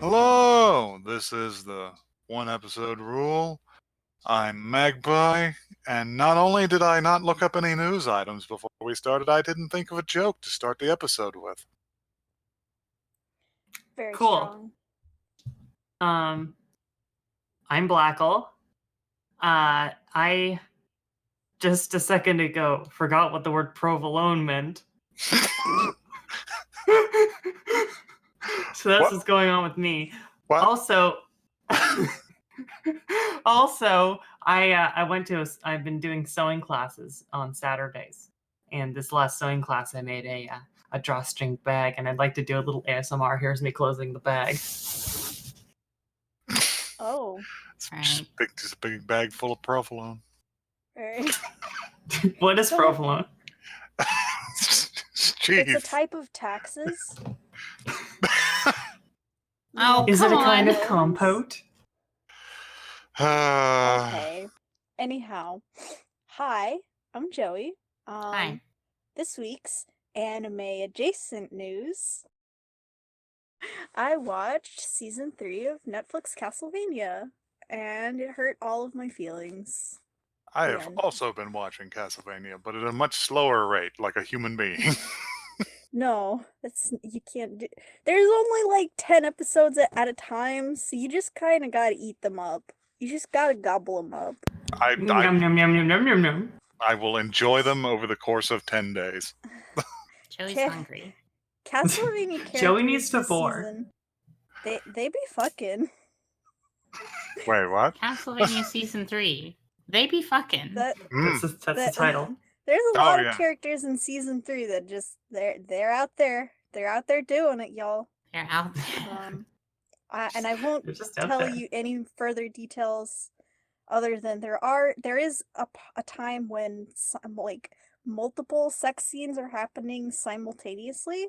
Hello! This is the one episode rule. I'm Magpie, and not only did I not look up any news items before we started, I didn't think of a joke to start the episode with. Very Cool. strong. I'm Blackle. I just a second ago forgot what the word provolone meant. So that's what's going on with me. What? Also, I've been doing sewing classes on Saturdays, and this last sewing class I made a drawstring bag, and I'd like to do a little ASMR. Here's me closing the bag. Oh. Just a big bag full of provolone. Right. What is provolone? Jeez. It's a type of taxes. Oh, Is it a come kind on. of compote? Okay. Anyhow, hi, I'm Joey. Hi. This week's anime adjacent news. I watched season 3 of Netflix Castlevania, and it hurt all of my feelings. I have also been watching Castlevania, but at a much slower rate, like a human being. No, you can't do. There's only like 10 episodes at a time, so you just kind of gotta eat them up. You just gotta gobble them up. Yum, yum, yum, yum, yum, yum, yum. I will enjoy them over the course of 10 days. Joey's hungry. Castlevania characters Joey needs to this pour. season, they be fucking. Wait, what? Castlevania Season 3. They be fucking. That's the title. There's a lot yeah. of characters in season 3 that just they're out there. They're out there doing it, y'all. They're out there. And I won't They're just out tell there. you any further details other than there is a time when like multiple sex scenes are happening simultaneously.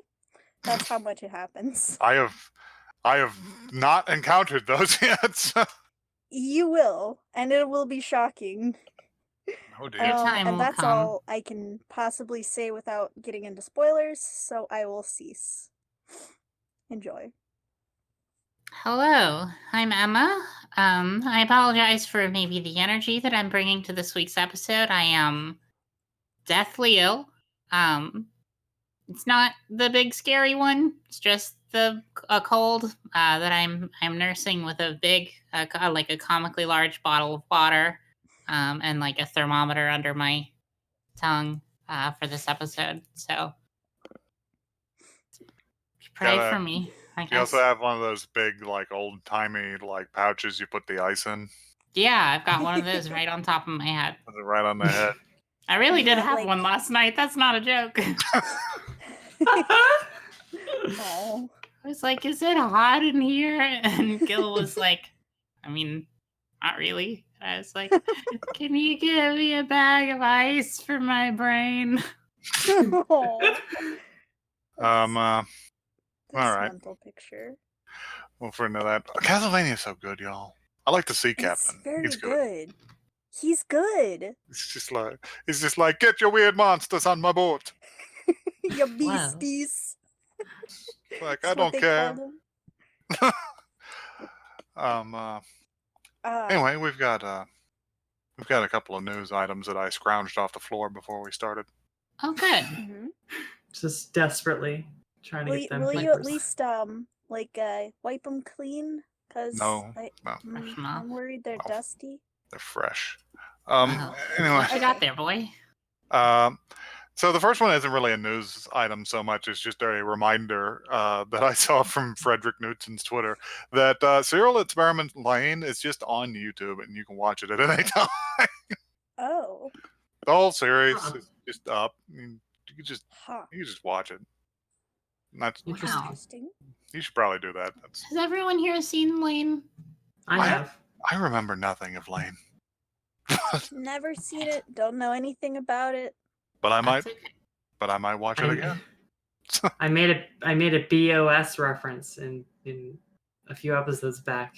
That's how much it happens. I have not encountered those yet. So. You will, and it will be shocking. Oh dear. Time And will that's come. all I can possibly say without getting into spoilers, so I will cease. Enjoy. Hello, I'm Emma. I apologize for maybe the energy that I'm bringing to this week's episode. I am deathly ill. It's not the big scary one. It's just a cold that I'm nursing with a big, like a comically large bottle of water, and like a thermometer under my tongue for this episode. So pray for me. I guess. You also have one of those big, like, old-timey, like, pouches you put the ice in? Yeah, I've got one of those right on top of my head. Put it right on the head. I really did Yeah, have like- one last night. That's not a joke. Oh. I was like, is it hot in here? And Gil was like, I mean, not really. I was like, can you give me a bag of ice for my brain? This right. mental picture. Well, for into that, Castlevania is so good, y'all. I like the sea captain. It's very He's good. good. He's good. It's just like, get your weird monsters on my boat. You Wow. beasties. Like, That's I what don't they care. called him. Anyway, we've got a couple of news items that I scrounged off the floor before we started. Oh, good. Mhm. Just desperately trying to get them. Will you at flippers. least wipe them clean? Cause No. I'm worried they're dusty. They're fresh. Wow. Anyway. What you got there, boy? So the first one isn't really a news item so much. It's just a reminder that I saw from Frederick Newton's Twitter that Serial Experiment Lane is just on YouTube and you can watch it at any time. Oh. The whole series is just up. I mean, you can just watch it. That's Interesting. You should probably do that. Has everyone here seen Lane? I have. I remember nothing of Lane. Never seen it. Don't know anything about it. But I might. That's okay. But I might watch it again. I made a BOS reference in a few episodes back,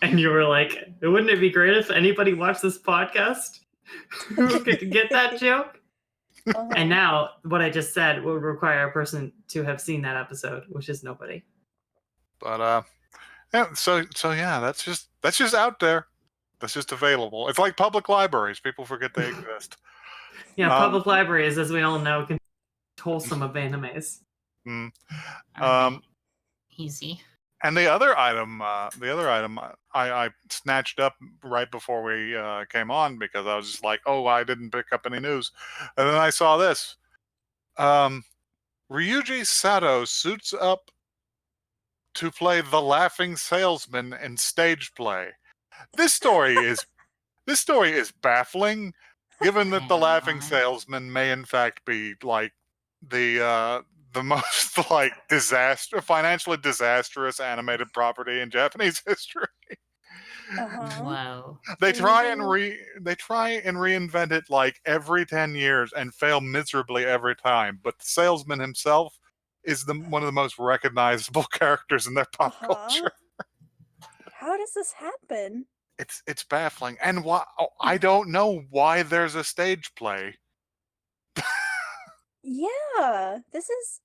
and you were like, "Wouldn't it be great if anybody watched this podcast who could get that joke?" Uh-huh. And now, what I just said would require a person to have seen that episode, which is nobody. But Yeah, so yeah, that's just out there. That's just available. It's like public libraries. People forget they exist. Yeah, Um, public libraries, as we all know, can be wholesome of animes. mm, All right. um, Easy. and the other item I snatched up right before we came on because I was just like, oh, I didn't pick up any news, and then I saw this. Ryuji Sato suits up to play the laughing salesman in stage play. This story is baffling, given that the laughing Hang on. salesman may in fact be like the most like financially disastrous animated property in Japanese history. Uh-huh. Whoa. They try and Really? reinvent it like every 10 years and fail miserably every time. But the salesman himself is one of the most recognizable characters in their pop Uh-huh. culture. How does this happen? It's baffling. And I don't know why there's a stage play. Yeah, this is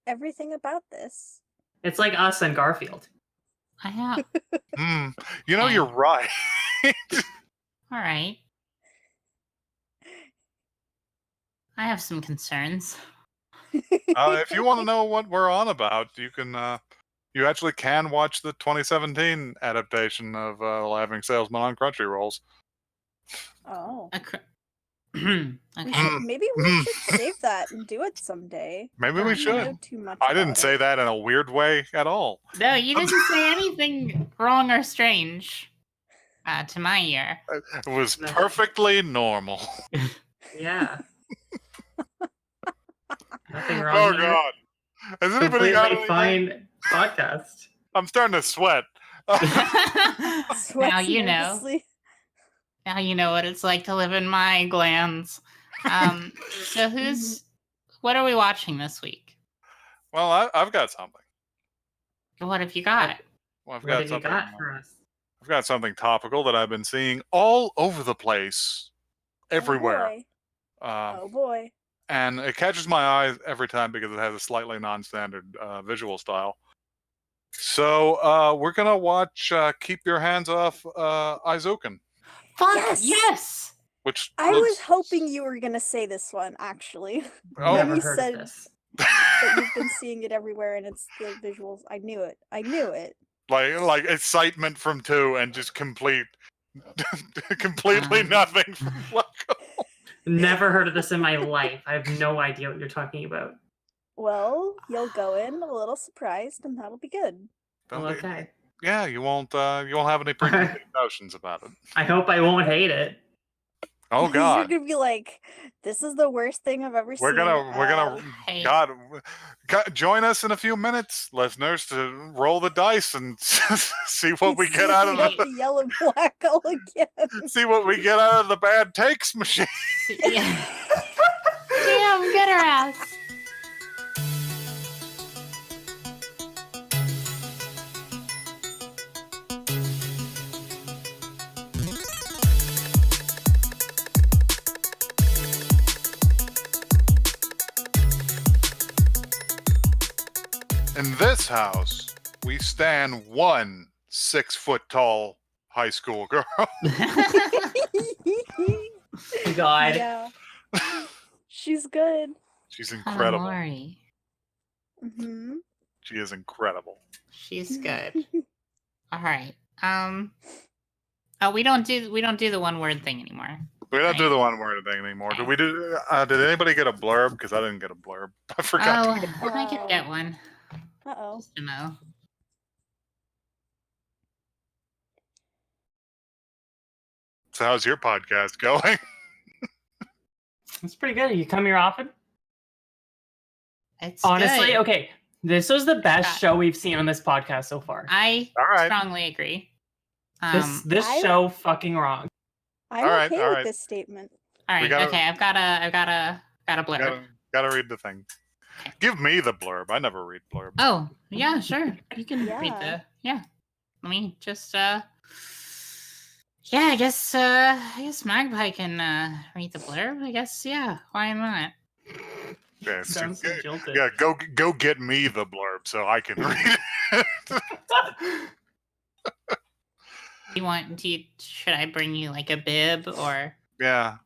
everything about this. It's like us and Garfield. I have. You're right. All right. I have some concerns. If you want to know what we're on about, you actually can watch the 2017 adaptation of Laughing Salesman on Crunchyrolls. Oh. Okay. Maybe we should save that and do it someday. Maybe we I should. know too much I didn't about say it. that in a weird way at all. No, you didn't say anything wrong or strange to my ear. It was No. perfectly normal. Yeah. Nothing wrong Oh here. God! Has anybody got Completely anything? fine podcast. I'm starting to sweat. Now you know. Nervously. Now you know what it's like to live in my glands. So what are we watching this week? Well, I've got something. What have you got? Well, I've What got have you something. got for us? I've got something topical that I've been seeing all over the place, everywhere. Oh boy. And it catches my eye every time because it has a slightly non-standard visual style. So we're gonna watch "Keep Your Hands Off Eizouken," Fuck Yes! which I looks- was hoping you were gonna say this one, actually. Oh. Never You heard said- of this. That you've been seeing it everywhere and it's the visuals. I knew it. like excitement from 2 and just completely nothing from Flacco. Never heard of this in my life. I have no idea what you're talking about. Well, you'll go in a little surprised and that'll be good. Don't Well, be- okay. Yeah, you won't have any preconceived notions about it. I hope I won't hate it. Oh You're God. gonna be like, this is the worst thing I've ever We're seen. gonna Hey. God, join us in a few minutes, listeners, to roll the dice and see what we get out of Up the the yellow black all again. see what we get out of the bad takes machine. Yeah. Damn, get her ass. In this house, we stand one 6-foot-tall high school girl. God. Yeah. She's good. She's incredible. Lori. Mm-hmm. She is incredible. She's good. All right. Oh, we don't do the one word thing anymore. We don't do the one word thing anymore. Did we do? Did anybody get a blurb? Because I didn't get a blurb. I forgot. Oh, to get a blurb. I could get one. Uh-oh. Just a mo. So how's your podcast going? It's pretty good. You come here often? It's Honestly, good. okay. This was the best Yeah. show we've seen on this podcast so far. I All right. strongly agree. This I- show fucking rocks. I'm All right, okay all with right. this statement. all right. gotta- Okay, I've got a blurb. Gotta read the thing. Give me the blurb. I never read blurbs. Oh, yeah, sure. You can read Yeah. the Let me just yeah, I guess Magpie can read the blurb. I guess, yeah. Why not? Yeah, Sounds so jilted. yeah, go get me the blurb so I can read it. Should I bring you like a bib or Yeah.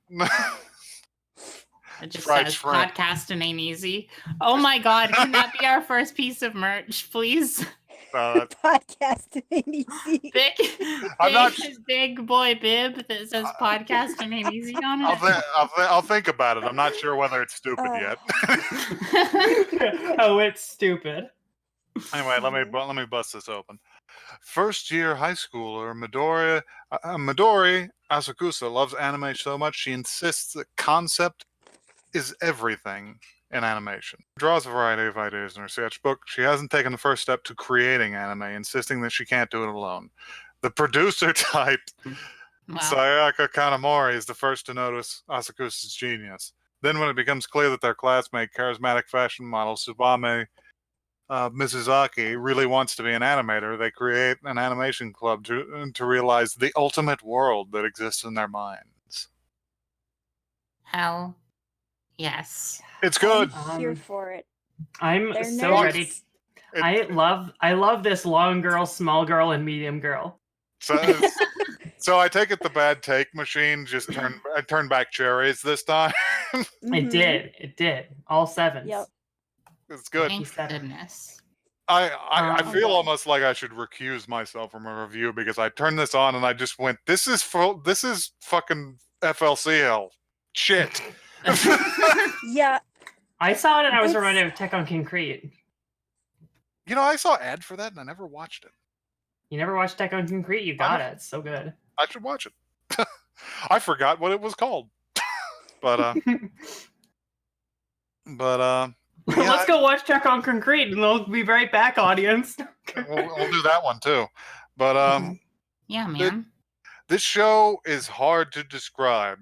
it just Fried says shrimp. podcast and ain't easy? Oh my god, can that be our first piece of merch, please? Podcast ain't easy. I'm not big boy bib that says podcast and ain't easy on it. I'll think about it. I'm not sure whether it's stupid yet. Oh, it's stupid. Anyway, let me bust this open. First year high schooler Midori Asakusa loves anime so much she insists that concept is everything in animation. Draws a variety of ideas in her sketchbook. She hasn't taken the first step to creating anime, insisting that she can't do it alone. The producer type, Sayaka Kanamori, is the first to notice Asakusa's genius. Then when it becomes clear that their classmate, charismatic fashion model Tsubame Mizuzaki, really wants to be an animator, they create an animation club to realize the ultimate world that exists in their minds. Hell yes. It's good. I'm here for it. I'm They're so nerds. ready. I love this long girl, small girl, and medium girl. So I take it the bad take machine just turned back cherries this time. It did. All sevens. Yep. It's good. Thank goodness. I feel almost like I should recuse myself from a review because I turned this on and I just went, this is fucking FLCL shit. Yeah. I saw it and I was reminded of Tech on Concrete. You know, I saw ad for that and I never watched it. You never watched Tech on Concrete? You got it. It's so good. I should watch it. I forgot what it was called. But let's go watch Tech on Concrete and we'll be right back, audience. we'll do that one too. But yeah, man. This show is hard to describe.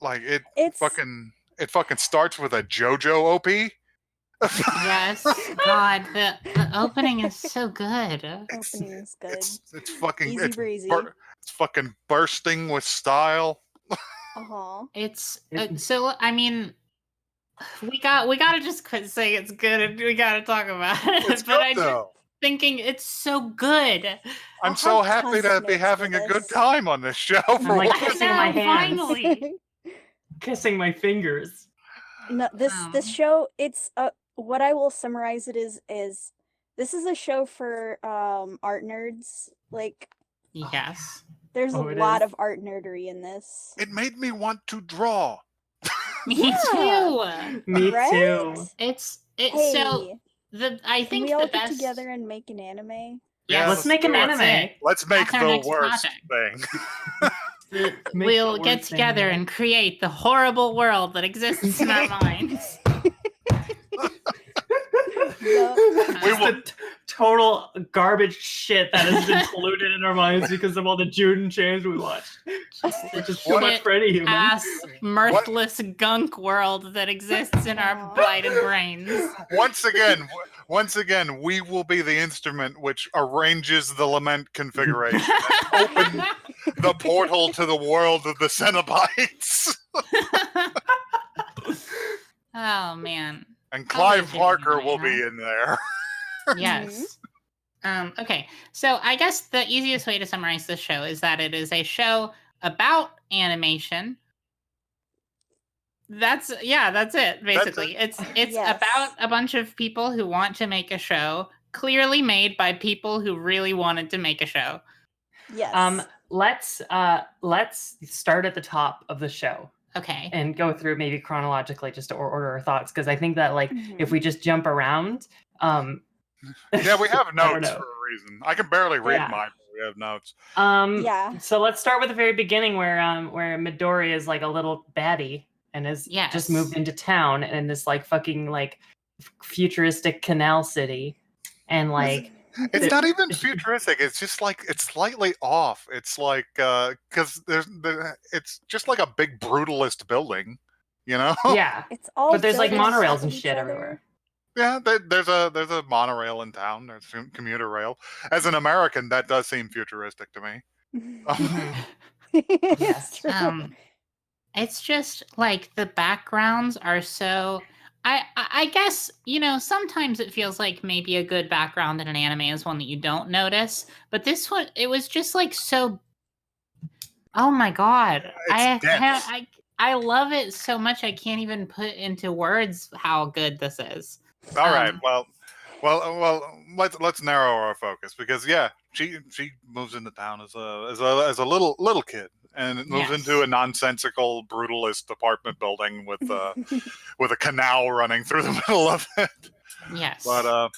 Like it fucking starts with a JoJo OP. Yes, God, the opening is so good. Opening is good. It's fucking easy breezy. It's fucking bursting with style. It's so. I mean, we gotta just quit saying it's good, and we gotta talk about it. It's but good, though. Thinking it's so good. I'm so happy to be having a good time on this show. I'm like kissing my hands, finally. Kissing my fingers. No, this show, it's what I will summarize it is this is a show for art nerds. Like, yes, there's a lot of art nerdery in this. It made me want to draw. Me too. Me too. So I think we all the get best together and make an anime. Yeah, let's make an anime. Let's make the worst thing. We'll get together and create the horrible world that exists in our minds. We will total garbage shit that has been polluted in our minds because of all the Juden Chains we watched. Which is too much for any human. Ass, mirthless gunk world that exists in our blighted brains. Once again, we will be the instrument which arranges the lament configuration. Open the portal to the world of the Cenobites. Oh, man. And Clive Barker will be in there. Yes. Okay, so I guess the easiest way to summarize this show is that it is a show about animation. That's it, basically. It's about a bunch of people who want to make a show, clearly made by people who really wanted to make a show. Yes. Let's start at the top of the show. Okay. And go through maybe chronologically just to order our thoughts, because I think that if we just jump around, yeah, we have notes for a reason. I can barely read mine, but we have notes. So let's start with the very beginning where Midori is like a little baddie and has just moved into town in this like fucking like futuristic canal city, and like it's not even futuristic. It's just like it's slightly off. It's like because it's just like a big brutalist building, you know? Yeah, it's all. But there's like monorails and shit everywhere. Yeah, there's a monorail in town. There's commuter rail. As an American, that does seem futuristic to me. Yes. It's just like the backgrounds are so. I guess, you know, sometimes it feels like maybe a good background in an anime is one that you don't notice, but this one, it was just like so Oh my god. It's dense. I love it so much I can't even put into words how good this is. All right. Well. Let's narrow our focus because she moves into town as a little kid and it moves into a nonsensical brutalist apartment building with a canal running through the middle of it. Yes. But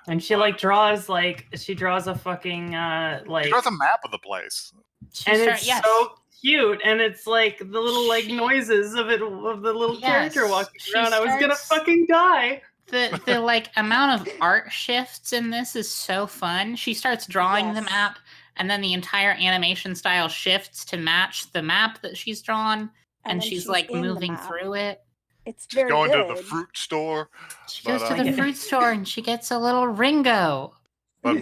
and she draws a fucking she draws a map of the place. It's so cute, and it's like the little noises of the little character walking around. I was gonna fucking die. The amount of art shifts in this is so fun. She starts drawing the map, and then the entire animation style shifts to match the map that she's drawn, and she's moving through it. It's very going good. to the fruit store. She goes to the fruit store and she gets a little Ringo. But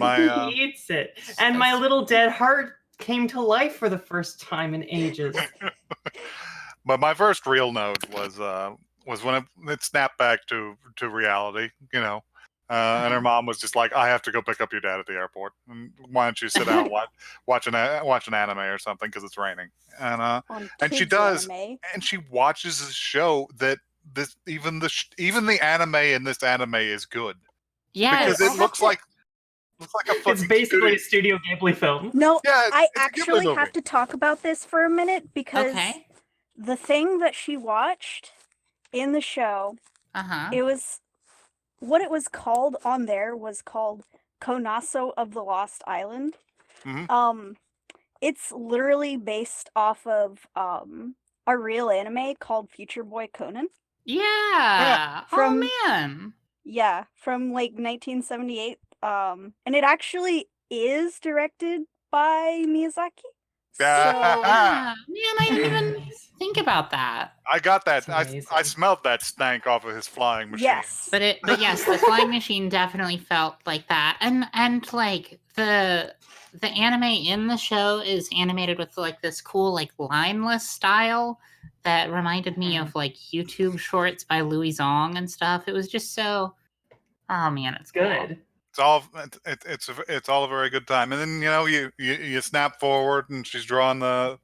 he eats it, and my little dead heart came to life for the first time in ages. But my first real note was when it snapped back to reality, and her mom was just like, "I have to go pick up your dad at the airport. And why don't you sit down and watch an anime or something because it's raining?" And she does, and she watches a show that even the anime in this anime is good. Yeah, because it looks like a fucking it's basically a Studio Ghibli film. No, I actually have to talk about this for a minute because the thing that she watched in the show, it was what it was called on there was called Konaso of the Lost Island. Mm-hmm. It's literally based off of a real anime called Future Boy Conan. Yeah. From, oh man. Yeah, from 1978. And it actually is directed by Miyazaki. Man, I didn't even think about that. I got that. I smelled that stank off of his flying machine. Yes, but yes, the flying machine definitely felt like that, and the anime in the show is animated with this cool lineless style that reminded me of YouTube shorts by Louis Zong and stuff. It was just so. Oh man, it's good. Cool. It's all a very good time, and then you snap forward, and she's drawing the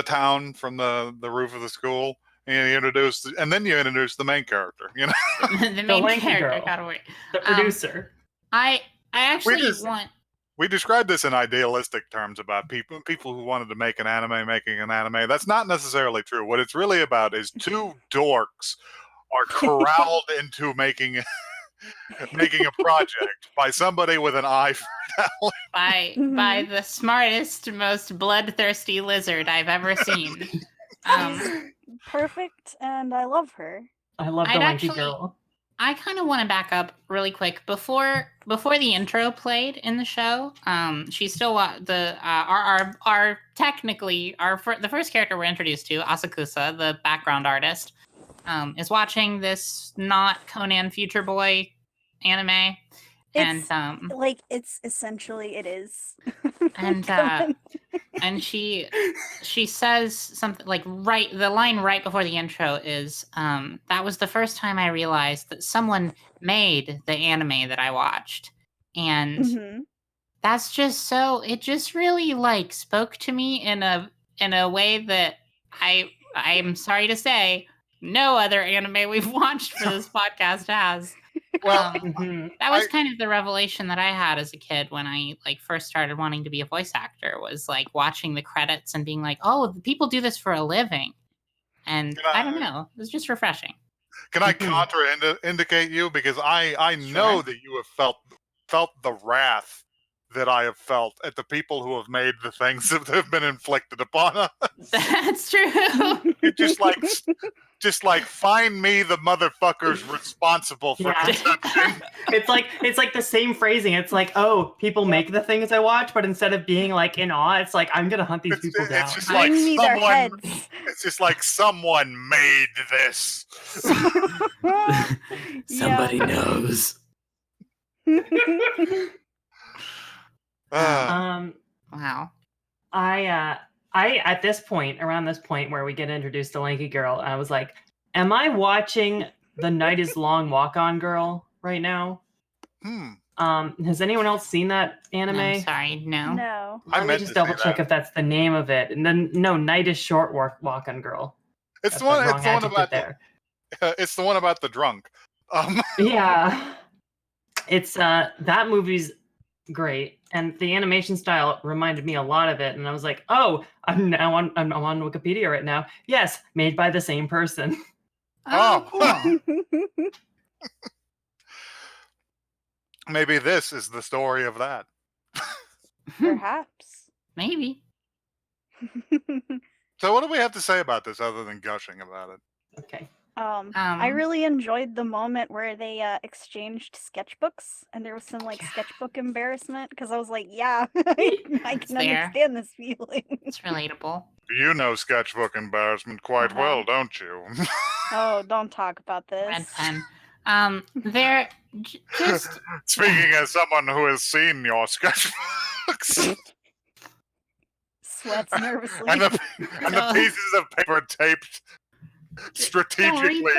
town from the roof of the school, and you introduce the main character. The main character got away. The producer. I actually want. We described this in idealistic terms about people who wanted to make an anime making an anime. That's not necessarily true. What it's really about is two dorks are corralled into making a project by somebody with an eye for talent. By the smartest, most bloodthirsty lizard I've ever seen. Perfect, and I love her. I love the lanky girl. I kind of want to back up really quick before the intro played in the show. She's still the first character we're introduced to, Asakusa, the background artist, is watching this not Conan Future Boy anime. It's, and it's essentially it is. And she says something the line right before the intro is that was the first time I realized that someone made the anime that I watched. And that's just so it just really spoke to me in a way that I'm sorry to say no other anime we've watched for this podcast has. Well, that was kind of the revelation that I had as a kid when I first started wanting to be a voice actor, was watching the credits and being like, oh, people do this for a living. And I don't know, it was just refreshing. Can I indicate you? Because I know that you have felt the wrath that I have felt at the people who have made the things that have been inflicted upon us. That's true. It just find me the motherfuckers responsible for consumption. It's like the same phrasing. It's like, oh, people make the things I watch, but instead of being in awe, it's like, I'm gonna hunt these people down. It's just like it's just like someone made this. Somebody knows. Wow. I at this point, around this point where we get introduced to Lanky Girl, I was like, am I watching The Night is Long Walk On Girl right now? Has anyone else seen that anime? I'm sorry, no. No. I Let me meant just to see double check that. if that's the name of it. And then no, Night is Short Walk on Girl. It's That's the one. wrong It's the one adjective about there. it's the one about the drunk. Yeah, it's that movie's great, and the animation style reminded me a lot of it. And I was like, oh, I'm on Wikipedia right now. Yes, made by the same person. Oh. Cool. Maybe this is the story of that. Perhaps. Maybe. So what do we have to say about this other than gushing about it? Okay. I really enjoyed the moment where they exchanged sketchbooks, and there was some like Yeah. sketchbook embarrassment because I was like, "Yeah, I can fair. understand this feeling." It's relatable. You know sketchbook embarrassment quite Uh-huh. well, don't you? Oh, don't talk about this. Red pen. They're just Speaking as someone who has seen your sketchbooks Sweats nervously. and the pieces of paper taped strategically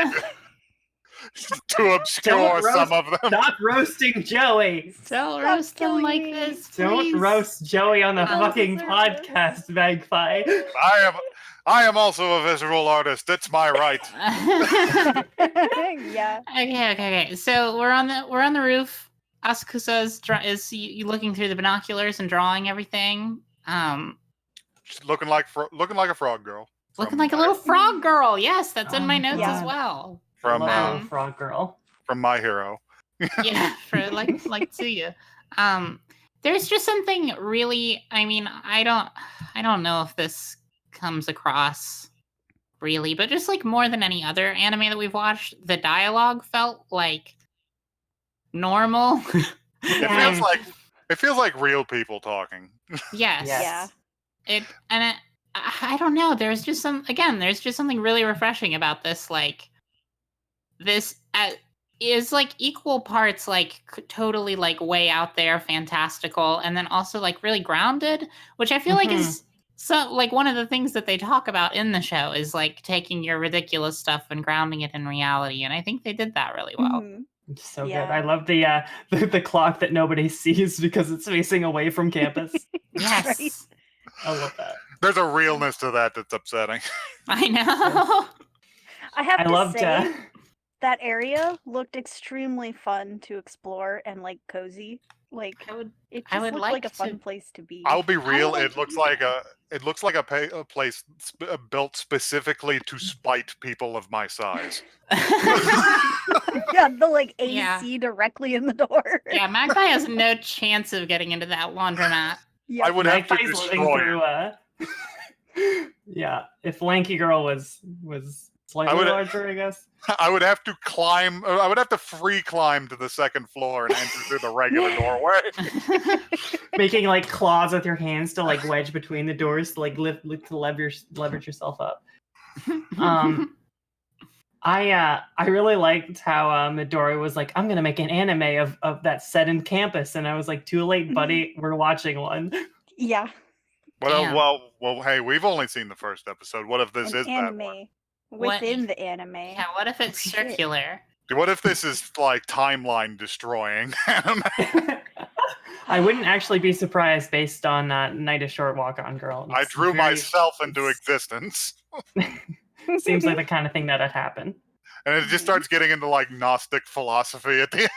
to obscure some of them. Stop roasting Joey. Don't Stop roast them killing like me. this, Don't please. roast Joey on the Don't fucking deserve podcast, Magpie. I am also a visual artist. It's my right. Yeah. Okay. So we're on the roof. Asakusa is you looking through the binoculars and drawing everything. She's looking like a frog girl. Looking From like a my- little frog girl. Yes, that's in Oh my my notes God. as well. From I love uh, Little Frog Girl. from My Hero. Yeah, for like Tsuya. There's just something really. I mean, I don't know if this comes across really, but just like more than any other anime that we've watched, the dialogue felt like normal. It feels like real people talking. Yes. Yes. I don't know. There's just something really refreshing about this. Like this is like equal parts like totally like way out there, fantastical, and then also like really grounded, which I feel like is so like one of the things that they talk about in the show is like taking your ridiculous stuff and grounding it in reality, and I think they did that really well. Mhm. It's so Yeah. good. I love the clock that nobody sees because it's facing away from campus. Yes. Right. I love that. There's a realness to that that's upsetting. I know. I have I to loved say that area looked extremely fun to explore and like cozy. Like it I just would looked like like a fun to- place to be. I'll be real. like It looks like a place built specifically to spite people of my size. Yeah, the like Yeah. AC directly in the door. Yeah, Magpie has no chance of getting into that laundromat. Yep. I would have to Magpie's living destroy through yeah, if Lanky Girl was slightly would- larger, I guess. I would have to climb. I would have to free climb to the second floor and enter through the regular doorway. Making like claws with your hands to like wedge between the doors to like leverage yourself up. I really liked how Midori was like, I'm gonna make an anime of that set in campus, and I was like, too late, buddy. We're watching one. Yeah. Damn. Well. Hey, we've only seen the first episode. What if this An is that anime one? What- within the anime. Yeah, what if it's Oh, shit. circular? What if this is like timeline destroying anime? I wouldn't actually be surprised based on Night is Short Walk On Girl. I It's drew very- myself into existence, Seems like the kind of thing that'd happen. and it just starts getting into like Gnostic philosophy at the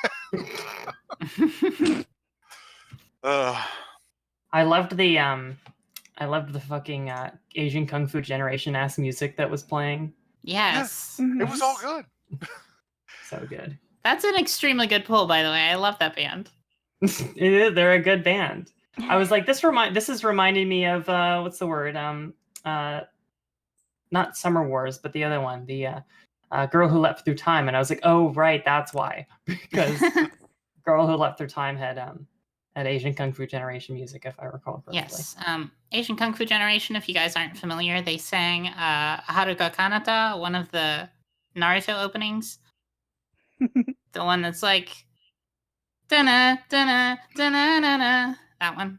end. I loved the fucking Asian Kung Fu Generation ass music that was playing. Yes. It was all good. So good. That's an extremely good pull, by the way. I love that band. They're a good band. I was like, this is reminding me of what's the word? Not Summer Wars, but the other one, the Girl Who Leapt Through Time, and I was like, oh right, that's why, because Girl Who Leapt Through Time had Asian Kung Fu Generation music, if I recall correctly. Yes. Asian Kung Fu Generation, if you guys aren't familiar, they sang Haruka Kanata, one of the Naruto openings. The one that's like da-na, da-na, da-na, na-na. That one.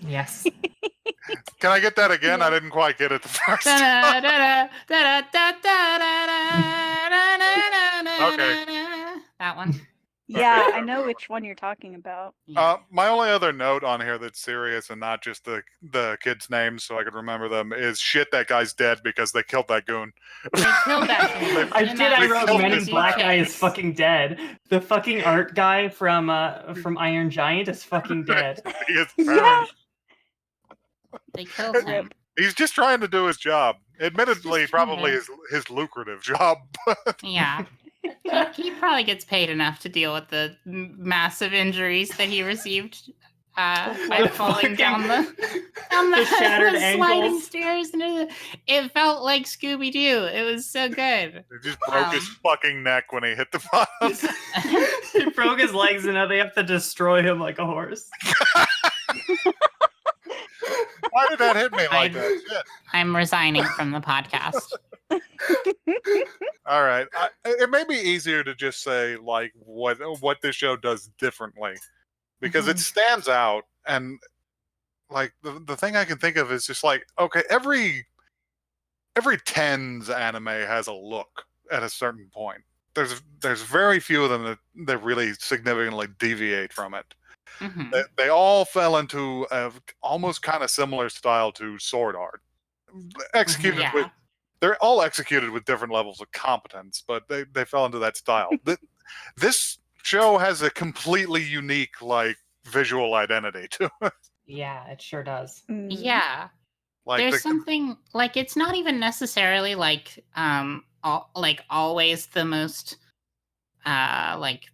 Yes. Can I get that again? I didn't quite get it the first Da-na, time. da-da, da-da, da-da, da-da, da-da, da-da, Okay. da-da. That one. Yeah, I know which one you're talking about. My only other note on here that's serious and not just the kids' names, so I could remember them, is shit. That guy's dead because they killed that goon. They killed that goon. I wrote killed Men in his Black guy is kids. fucking dead. The fucking art guy from Iron Giant is fucking dead. He is Yeah. buried. They killed him. He's just trying to do his job. Admittedly, Just trying probably to- his lucrative job. Yeah. He probably gets paid enough to deal with the massive injuries that he received by The falling down the shattered the sliding ankles. stairs. It felt like Scooby Doo. It was so good. He just broke his fucking neck when he hit the bottom. He broke his legs and now they have to destroy him like a horse. Why did that hit me like that? Shit. I'm resigning from the podcast. All right. It may be easier to just say like what this show does differently, because it stands out, and like the thing I can think of is just like, okay, every tens anime has a look at a certain point. There's very few of them that really significantly deviate from it. Mhm. They all fell into a almost kind of similar style to Sword Art, executed Yeah. with. They're all executed with different levels of competence, but they fell into that style. This show has a completely unique like visual identity to it. Yeah, it sure does. Yeah. Like There's something like it's not even necessarily like always the most like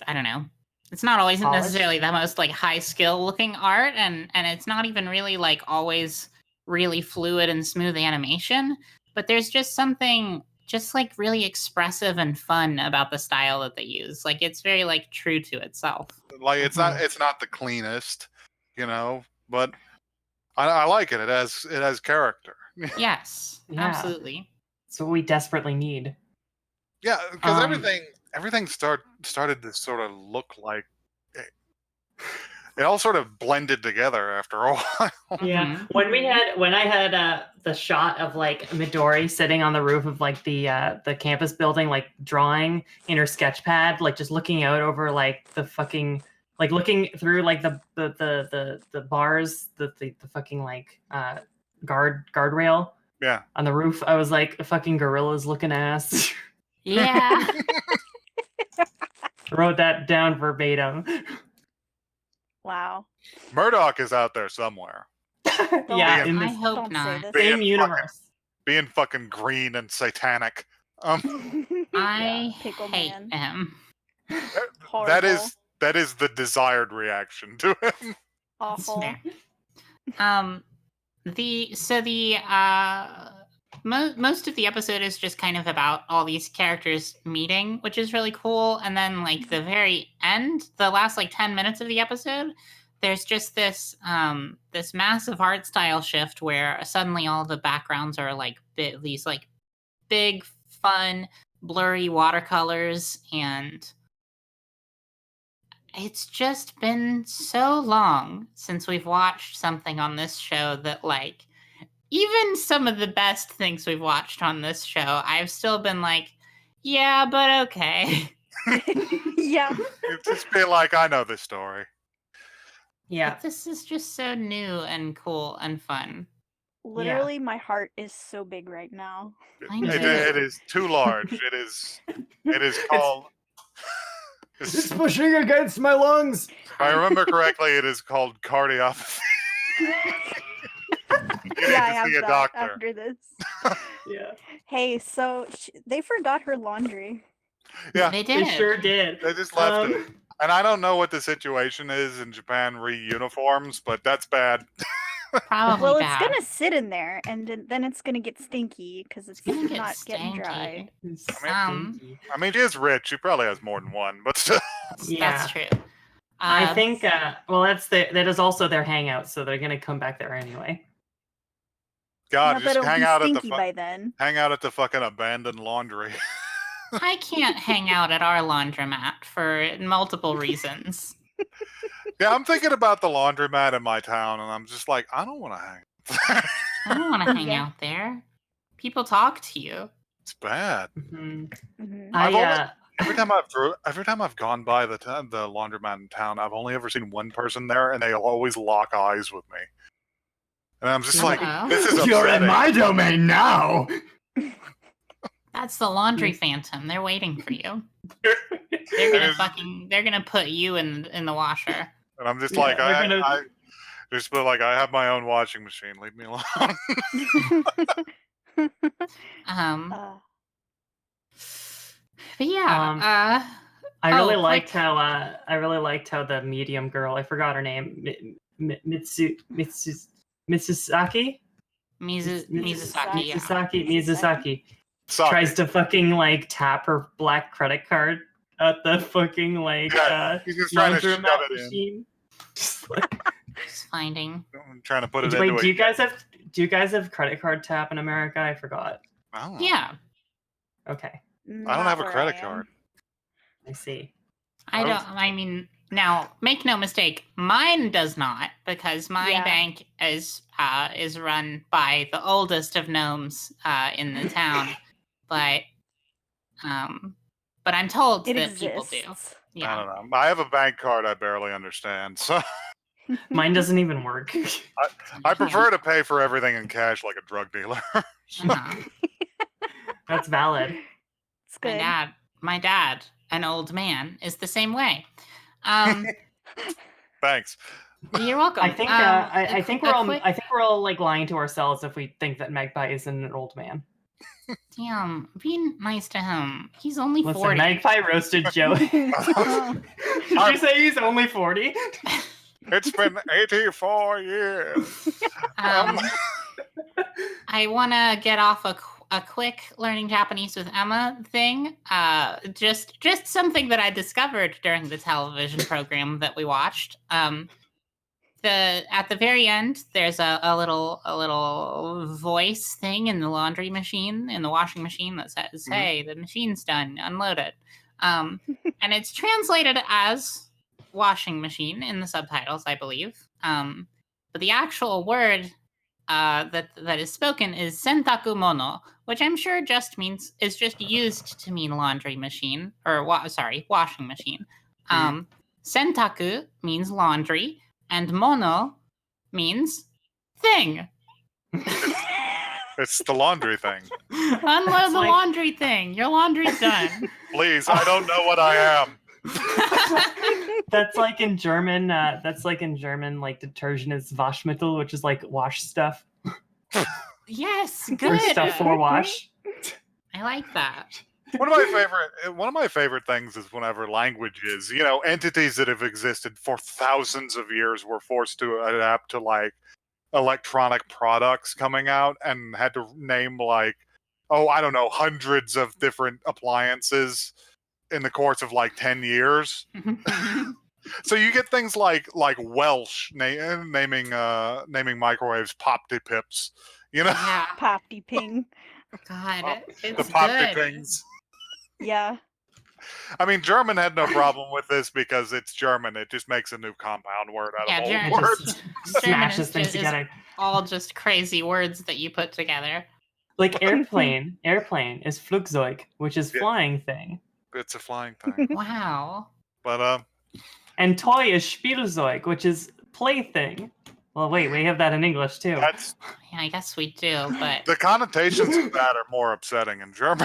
I don't know. It's not always Polished? necessarily the most like high skill looking art, and it's not even really like always really fluid and smooth animation, but there's just something just like really expressive and fun about the style that they use. Like it's very like true to itself. like it's not the cleanest, but I like it. It has character. Yes, Yeah. absolutely. It's what we desperately need. Yeah, because Um, everything started to sort of look like it all sort of blended together after a while. Yeah, Mhm. when I had the shot of like Midori sitting on the roof of like the campus building, like drawing in her sketch pad, like just looking out over like the fucking like looking through like the bars, the fucking like guardrail Yeah. on the roof. I was like, fucking gorillas looking ass. Yeah. Wrote that down verbatim. Wow. Murdoch is out there somewhere, Yeah, Being- in I this hope Don't not. say same being universe. being fucking green and satanic. I Pickle hate man. him. That is the desired reaction to him. Awful. Fair. Most of the episode is just kind of about all these characters meeting, which is really cool. And then like the very end, the last like 10 minutes of the episode, there's just this this massive art style shift where suddenly all the backgrounds are like these like big, fun, blurry watercolors, and it's just been so long since we've watched something on this show that like even some of the best things we've watched on this show, I've still been like, yeah, but okay. Yeah. It just feel like I know this story. Yeah. But this is just so new and cool and fun. Literally, my heart is so big right now. I know. It is too large. It is called. It's pushing against my lungs. If I remember correctly, it is called cardiopathy. You need Yeah, I to have see a that doctor. after this. Yeah, Hey, so they forgot her laundry. Yeah, They they did. sure did. they just left it. And I don't know what the situation is in Japan re-uniforms, but that's bad. Probably Well, it's bad. gonna sit in there, and then it's gonna get stinky because it's gonna get not getting dry. Stinky. I mean, she is rich. She probably has more than one, but still. Yeah. That's true. I think well that is also their hangout, so they're gonna come back there anyway. God, Yeah, but just it'll hang be out at stinky the by then. hang out at the fucking abandoned laundry. I can't hang out at our laundromat for multiple reasons. Yeah, I'm thinking about the laundromat in my town, and I'm just like, I don't want to hang. I don't want to hang Yeah. out there. People talk to you. It's bad. Mhm. Mhm. I every time I've gone by the laundromat in town, I've only ever seen one person there, and they always lock eyes with me. And I'm just like, Uh-oh. this is You're in upsetting. my domain now. That's the laundry phantom. They're waiting for you. They're gonna put you in the washer. And I'm just Yeah, like, they're I gonna- just feel like I have my own washing machine. Leave me alone. But yeah, I really Oh, liked quick. how the medium girl, I forgot her name, Mitsusaki? Mizusaki. Mizusaki. Yeah. Mizusaki Suck. tries to fucking like tap her black credit card at the fucking like Yeah, he's just trying to shove laundromat it in. machine. Just like, Just finding. I'm trying to put it wait, into do you guys have credit card tap in America? I forgot. I don't know. Yeah, Okay, I don't have a credit card. I see. I don't. I mean, now make no mistake, mine does not, because my Yeah. bank is run by the oldest of gnomes in the town, but I'm told It that people do. exists. I Yeah. don't know. I have a bank card I barely understand, so Mine doesn't even work. I prefer to pay for everything in cash like a drug dealer. Uh-huh. That's valid. It's good. My dad, an old man, is the same way. Thanks. You're welcome. I think I think we're all like lying to ourselves if we think that Magpie isn't an old man. Damn, be nice to him. He's only Listen, 40. Magpie roasted Joe. Did you say he's only 40? It's been 84 years. I want to get off a quick learning Japanese with Emma thing. Just something that I discovered during the television program that we watched. At the very end, there's a little voice thing in the laundry machine, in the washing machine, that says, "Hey, the machine's done. Unload it." And it's translated as washing machine in the subtitles, I believe. But the actual word that is spoken is sentaku mono, which I'm sure is just used to mean laundry machine, or washing machine. Sentaku means laundry, and mono means thing. It's the laundry thing. Unload the laundry thing. Your laundry's done. Please, I don't know what I am. That's like in German. Like detergent is Waschmittel, which is like wash stuff. Yes, Or good. stuff for wash. I like that. One of my favorite things is whenever languages, entities that have existed for thousands of years were forced to adapt to like electronic products coming out and had to name like, I don't know, hundreds of different appliances in the course of like 10 years. So you get things like Welsh naming microwaves Popty Pips, Yeah. Popty Ping. God, the it's Popty good. Pings. Yeah. I mean, German had no problem with this because it's German. It just makes a new compound word out of Yeah, old It words. just German smashes is things just- together. All just crazy words that you put together. Like airplane is Flugzeug, which is Yeah. flying thing. It's a flying thing. Wow. But And toy is Spielzeug, which is plaything. Well, wait, we have that in English too. that's Yeah, I guess we do, but the connotations of that are more upsetting in German.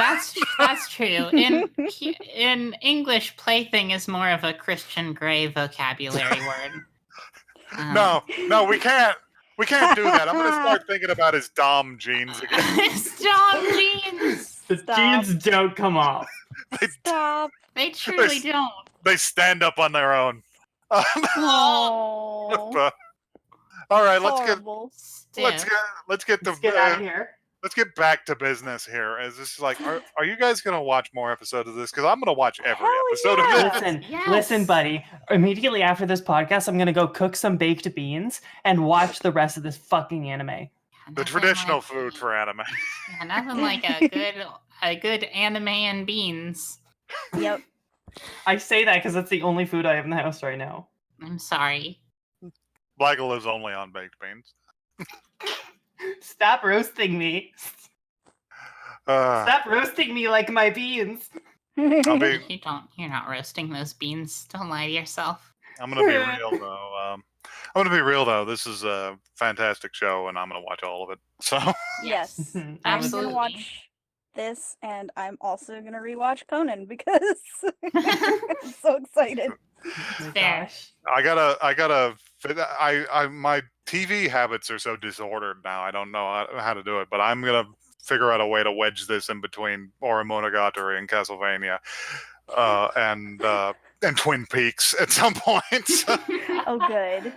that's true. In English, plaything is more of a Christian Grey vocabulary word. No, we can't do that. I'm gonna start thinking about his Dom jeans again. Stop, jeans. The Stop. jeans don't come off. Stop. They truly don't. They stand up on their own. Oh. All right, let's Horrible. get Let's get out of here. let's get back to business here. Is this like, are you guys gonna watch more episodes of this? Because I'm gonna watch every Hell episode yeah. of this. Listen, buddy. Immediately after this podcast, I'm gonna go cook some baked beans and watch the rest of this fucking anime. The traditional food for anime. Yeah, nothing like a good anime and beans. Yep. I say that because that's the only food I have in the house right now. I'm sorry. Blaggle lives only on baked beans. Stop roasting me. Stop roasting me like my beans. I'll be. You're not roasting those beans. Don't lie to yourself. I'm gonna be real though. I'm gonna be real though. This is a fantastic show, and I'm gonna watch all of it. So Yes. I'm absolutely. gonna watch this, and I'm also gonna rewatch Conan because I'm so excited. Fair. I gotta. My TV habits are so disordered now. I don't know how to do it, but I'm gonna figure out a way to wedge this in between Monogatari and Castlevania, and Twin Peaks at some point. Oh, good.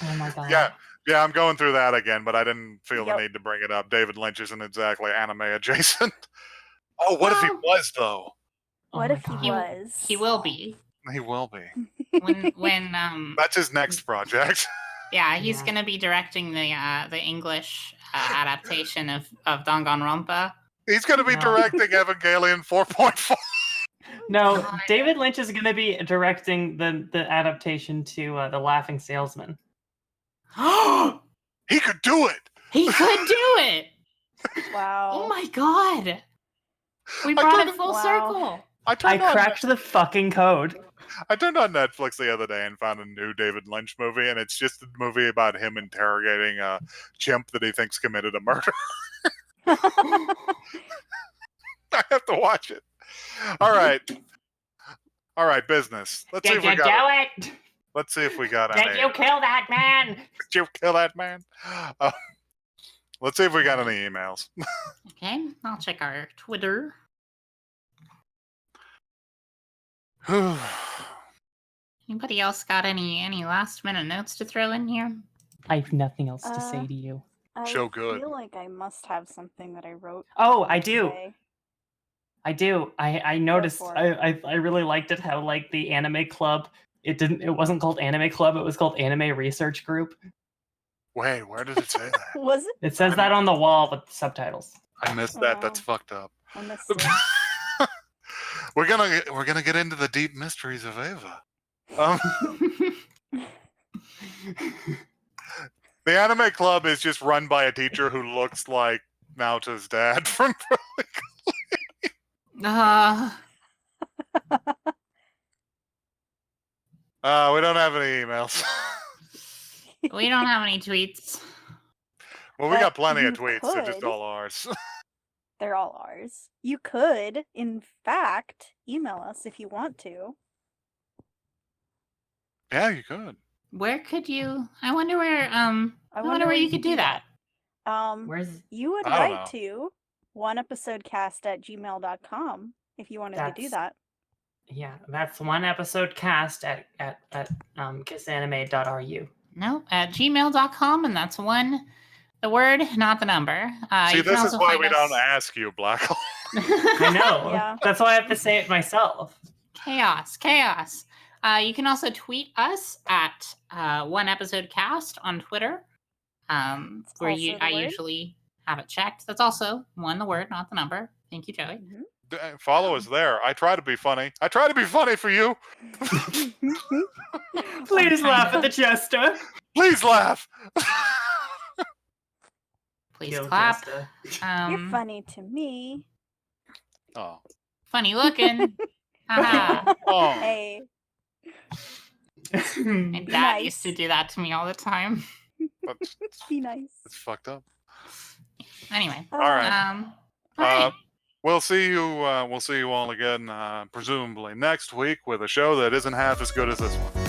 Oh my god. Yeah, I'm going through that again, but I didn't feel the Yep. need to bring it up. David Lynch isn't exactly anime adjacent. Oh, what if he was though? Oh What my if he God. was? He will be. He will be. When That's his next project. yeah, he's Yeah. gonna be directing the English adaptation of Danganronpa. He's going to be No. directing Evangelion 4.4. No, God. David Lynch is going to be directing the adaptation to The Laughing Salesman. He could do it. He could do it. Wow. Oh my god. We I brought turned it full Wow. circle. I I turned on cracked the fucking code. I turned on Netflix the other day and found a new David Lynch movie, and it's just a movie about him interrogating a chimp that he thinks committed a murder. I have to watch it. All right, business. Let's see if we got. it? Let's see if we got Did any. you kill that man? Did you kill that man? Let's see if we got any emails. Okay, I'll check our Twitter. Anybody else got any last minute notes to throw in here? I have nothing else to say Uh, to you. I So good. feel like I must have something that I wrote Oh, I do. today. I do. I noticed. for it. I really liked it how like the anime club. It wasn't called Anime Club. It was called Anime Research Group. Wait, where did it say that? Was it? It says that on the wall with subtitles. I missed that. That's Oh. fucked up. I missed it. We're gonna get into the deep mysteries of Ava. The anime club is just run by a teacher who looks like Naoto's dad from. We don't have any emails. We don't have any tweets. Well, we But got plenty of you tweets. They're just could. all ours. They're all ours. You could, in fact, email us if you want to. Yeah, you could. Where could you? I wonder where. I wonder where you could do that. Where's You would I don't write to oneepisodecast@gmail.com if you wanted to do That's- that. yeah? That's one episode cast at kissanime.ru. No, at gmail.com, and that's the word, not the number. See, you can this is also why find we us- don't ask you, Blackhole. I know. Yeah. That's why I have to say it myself. Chaos. You can also tweet us at one episode cast on Twitter, where also the I word. usually have it checked. That's also the word, not the number. Thank you, Joey. Mhm. Follow us there. I try to be funny. I try to be funny for you. Please laugh at the jester. Please laugh. Please Yo, clap. jester. You're funny to me. Oh. Funny looking. Haha. Oh. Hey. My dad Nice. used to do that to me all the time. That's Be nice. fucked up. Anyway. All right. All right. We'll see you all again, presumably next week with a show that isn't half as good as this one.